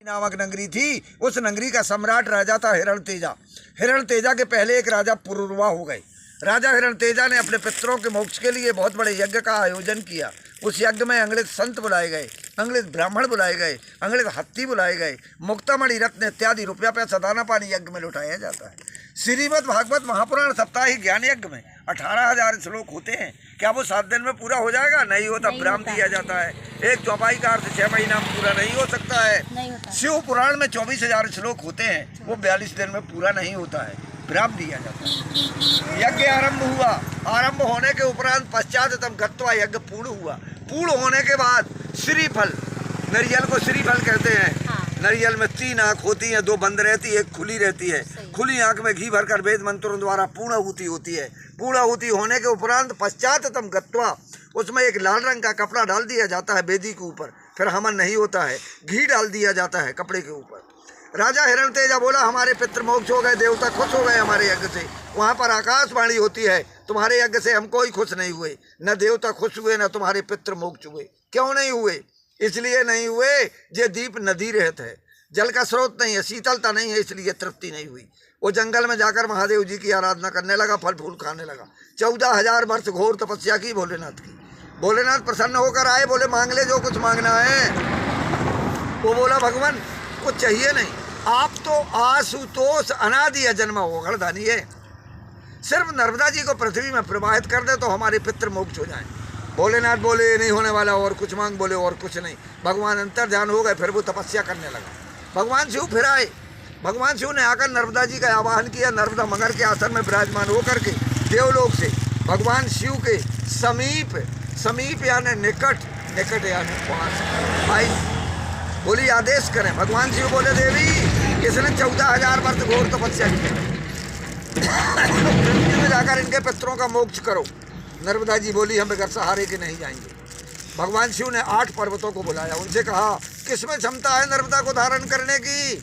नामक नगरी थी। उस नगरी का सम्राट राजा था हिरण्यतेजा। हिरण्यतेजा के पहले एक राजा पुरुरवा हो गए। राजा हिरण्यतेजा ने अपने पितरों के मोक्ष के लिए बहुत बड़े यज्ञ का आयोजन किया। उस यज्ञ में अंग्रेज संत बुलाए गए, अंग्रेज ब्राह्मण बुलाए गए, अंग्रेज हत्ती बुलाए गए। मुक्तामणि रत्न इत्यादि रुपया पैसा दाना पानी यज्ञ में लुटाया जाता है। श्रीमद् भागवत महापुराण साप्ताहिक ज्ञान यज्ञ में 18,000 श्लोक होते हैं। क्या वो 7 दिन में पूरा हो जाएगा? नहीं होता। विराम दिया जाता है। एक चौपाई का अर्थ 6 महीना में पूरा नहीं हो सकता है। शिव पुराण में 24,000 श्लोक होते हैं, वो 42 दिन में पूरा नहीं होता है। विराम दिया जाता है। यज्ञ आरंभ हुआ। आरंभ होने के उपरांत पश्चातम गत्वा यज्ञ पूर्ण हुआ। पूर्ण होने के बाद श्रीफल, नारियल को श्रीफल कहते हैं। नारियल में 3 आँख होती हैं, 2 बंद रहती है, 1 खुली रहती है। खुली आँख में घी भरकर वेद मंत्रों द्वारा पूर्णाहुति होती है। पूर्णाहुति होने के उपरांत पश्चातम गत्वा उसमें एक लाल रंग का कपड़ा डाल दिया जाता है वेदी के ऊपर। फिर हवन नहीं होता है, घी डाल दिया जाता है कपड़े के ऊपर। राजा हिरण्यतेजा बोला, हमारे पितृ मोक्ष हो गए, देवता खुश हो गए हमारे यज्ञ से। वहाँ पर आकाशवाणी होती है, तुम्हारे यज्ञ से हम कोई खुश नहीं हुए, न देवता खुश हुए, न तुम्हारे पितृ मोक्ष हुए। क्यों नहीं हुए? इसलिए नहीं हुए ये दीप नदी रहत है, जल का स्रोत नहीं है, शीतलता नहीं है, इसलिए तृप्ति नहीं हुई। वो जंगल में जाकर महादेव जी की आराधना करने लगा, फल फूल खाने लगा। 14,000 वर्ष घोर तपस्या की भोलेनाथ की। भोलेनाथ प्रसन्न होकर आए, बोले मांग ले जो कुछ मांगना है। वो बोला भगवान कुछ चाहिए नहीं, आप तो आशुतोष अनादि अजन्मा ओघड़दानी है। सिर्फ नर्मदा जी को पृथ्वी में प्रवाहित कर दे तो हमारे पितृ मोक्ष हो जाए। भोलेनाथ बोले नहीं होने वाला, और कुछ मांग। बोले और कुछ नहीं। भगवान अंतर ध्यान हो गए। फिर वो तपस्या करने लगा। भगवान शिव फिर आए। भगवान शिव ने आकर नर्मदा जी का आवाहन किया। नर्मदा मगर के आसन में विराजमान होकर के देवलोक से भगवान शिव के समीप, समीप यानी निकट, निकट यानी पास आई। बोली आदेश करें। भगवान शिव बोले देवी इसने 14,000 वर्ष घोर तपस्या की, पृथ्वी में जाकर इनके पितरों का मोक्ष करो। नर्मदा जी बोली हम बगैर सहारे के नहीं जाएंगे। भगवान शिव ने 8 पर्वतों को बुलाया। उनसे कहा किसमें क्षमता है नर्मदा को धारण करने की?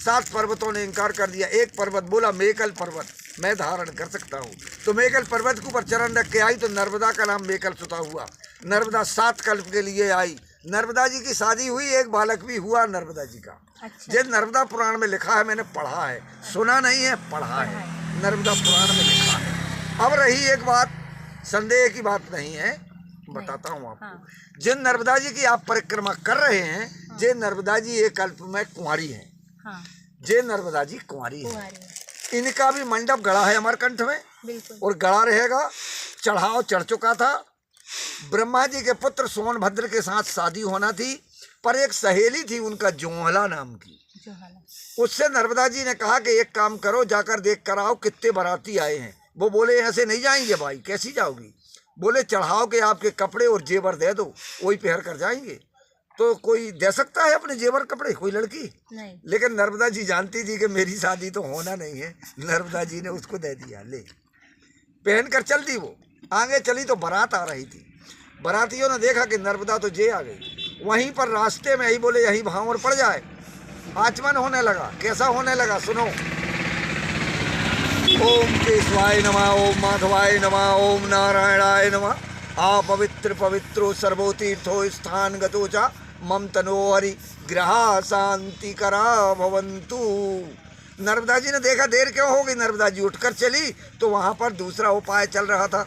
7 पर्वतों ने इनकार कर दिया। एक पर्वत बोला मेकल पर्वत मैं धारण कर सकता हूँ। तो मेकल पर्वत के ऊपर चरण रख के आई तो नर्मदा का नाम मेकल सुता हुआ। नर्मदा 7 कल्प के लिए आई। नर्मदा जी की शादी हुई, एक बालक भी हुआ नर्मदा जी का। ये नर्मदा पुराण में लिखा है, मैंने पढ़ा है, सुना नहीं है, पढ़ा है। नर्मदा पुराण में लिखा है। अब रही एक बात, संदेह की बात नहीं है, बताता हूँ आपको। जिन नर्मदा जी की आप परिक्रमा कर रहे हैं, जे नर्मदा जी एक कल्प में कुंवारी हैं। जे नर्मदा जी कुंवारी है। इनका भी मंडप गड़ा है अमरकंठ में, और गड़ा रहेगा। चढ़ाव चढ़ चुका था। ब्रह्मा जी के पुत्र सोनभद्र के साथ शादी होना थी, पर एक सहेली थी उनका जोहला नाम की। उससे नर्मदा जी ने कहा कि एक काम करो, जाकर देख कर आओ कितने बाराती आए हैं। वो बोले ऐसे नहीं जाएंगे भाई, कैसी जाओगी? बोले चढ़ाओ के आपके कपड़े और जेवर दे दो, वही पहन कर जाएंगे। तो कोई दे सकता है अपने जेवर कपड़े? कोई लड़की नहीं। लेकिन नर्मदा जी जानती थी कि मेरी शादी तो होना नहीं है। नर्मदा जी ने उसको दे दिया, ले पहन कर चल दी। वो आगे चली तो बारात आ रही थी। बारातियों ने देखा कि नर्मदा तो जे आ गई। वहीं पर रास्ते में ही बोले यही भांवर पड़ जाए। आचमन होने लगा। कैसा होने लगा सुनो। ओम केशवाय नमः, ओम माधवाय नमः, ओम नारायणाय नमः। आ पवित्र पवित्रो सर्वोतीर्थो स्थान गतो चा मम तनो हरि ग्रहा शांति करा भवंतु। नर्मदा जी ने देखा देर क्यों होगी, नर्मदा जी उठकर चली तो वहाँ पर दूसरा उपाय चल रहा था।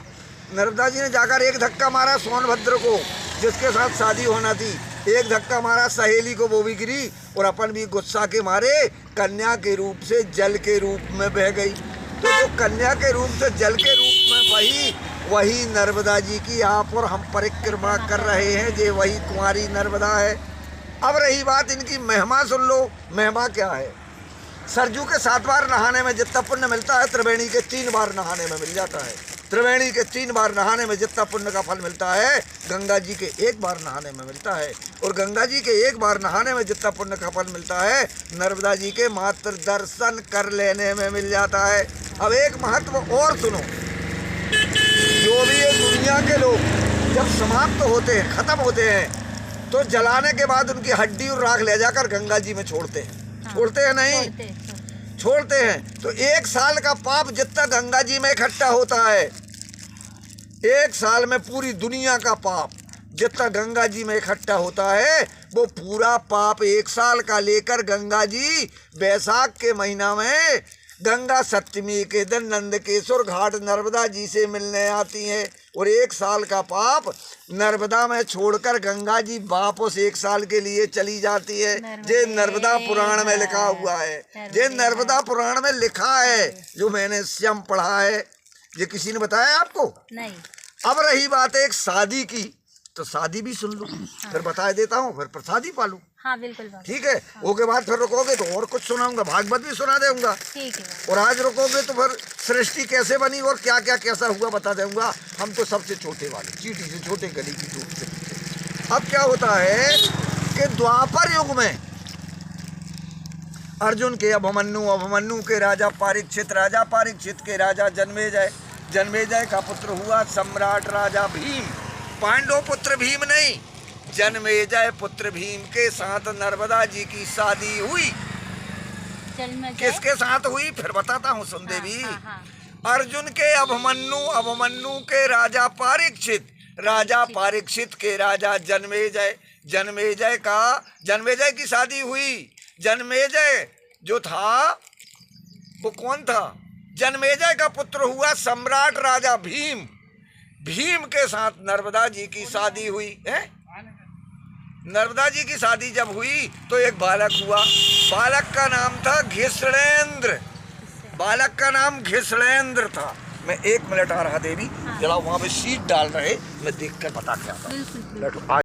नर्मदा जी ने जाकर एक धक्का मारा सोनभद्र को, जिसके साथ शादी होना थी। एक धक्का मारा सहेली को, वो भी गिरी, और अपन भी गुस्सा के मारे कन्या के रूप से जल के रूप में बह गई। तो जो कन्या के रूप से जल के रूप में वही नर्मदा जी की आप और हम परिक्रमा कर रहे हैं। जे वही कुंवारी नर्मदा है। अब रही बात इनकी महिमा सुन लो। महिमा क्या है? सरजू के 7 बार नहाने में जितना पुण्य मिलता है, त्रिवेणी के 3 बार नहाने में मिल जाता है। त्रिवेणी के 3 बार नहाने में जितना पुण्य का फल मिलता है, गंगा जी के 1 बार नहाने में मिलता है। और गंगा जी के 1 बार नहाने में जितना पुण्य का फल मिलता है, नर्मदा जी के मात्र दर्शन कर लेने में मिल जाता है। अब एक महत्व और सुनो। जो भी ये दुनिया के लोग जब समाप्त होते हैं, खत्म होते हैं, तो जलाने के बाद उनकी हड्डी और राख ले जाकर गंगा जी में छोड़ते हैं। छोड़ते हैं नहीं? छोड़ते हैं। तो 1 साल का पाप जितना गंगा जी में इकट्ठा होता है, 1 साल में पूरी दुनिया का पाप जितना गंगा जी में इकट्ठा होता है, वो पूरा पाप 1 साल का लेकर गंगा जी बैसाख के महीना में गंगा सप्तमी के दिन नंदकेश्वर घाट नर्मदा जी से मिलने आती हैं और 1 साल का पाप नर्मदा में छोड़कर गंगा जी वापस 1 साल के लिए चली जाती है। ये नर्मदा पुराण में लिखा हुआ है, ये नर्मदा पुराण में लिखा है, जो मैंने स्वयं पढ़ा है। ये किसी ने बताया आपको? नहीं। अब रही बात है एक शादी की, तो शादी भी सुन लो, फिर बता देता हूँ, फिर प्रसादी पालू। हाँ बिल्कुल। ठीक है, उसके बाद फिर रुकोगे तो और कुछ सुनाऊंगा, भागवत भी सुना दूंगा। ठीक है। और आज रुकोगे तो फिर सृष्टि कैसे बनी और क्या क्या कैसा हुआ बता दूंगा। हम तो सबसे छोटे वाले, चींटी से छोटे, गली की धूप से। अब क्या होता है कि द्वापर युग में अर्जुन के अभिमन्यु के राजा परीक्षित के राजा जन्मेजय का पुत्र हुआ सम्राट राजा भीम। पांडव पुत्र भीम नहीं, जन्मेजय पुत्र भीम के साथ नर्मदा जी की शादी हुई। किसके साथ हुई फिर बताता हूँ, सुन देवी। अर्जुन के अभिमन्यु के राजा परीक्षित के राजा जन्मेजय की शादी हुई। जन्मेजय जो था वो कौन था? जन्मेजय का पुत्र हुआ सम्राट राजा भीम के साथ नर्मदा जी की शादी हुई है। नर्मदा जी की शादी जब हुई तो एक बालक हुआ, बालक का नाम था घिसड़ेंद्र था। मैं 1 मिनट आ रहा देवी, जरा वहां पे शीट डाल रहे, मैं देख कर बता के आता हूँ।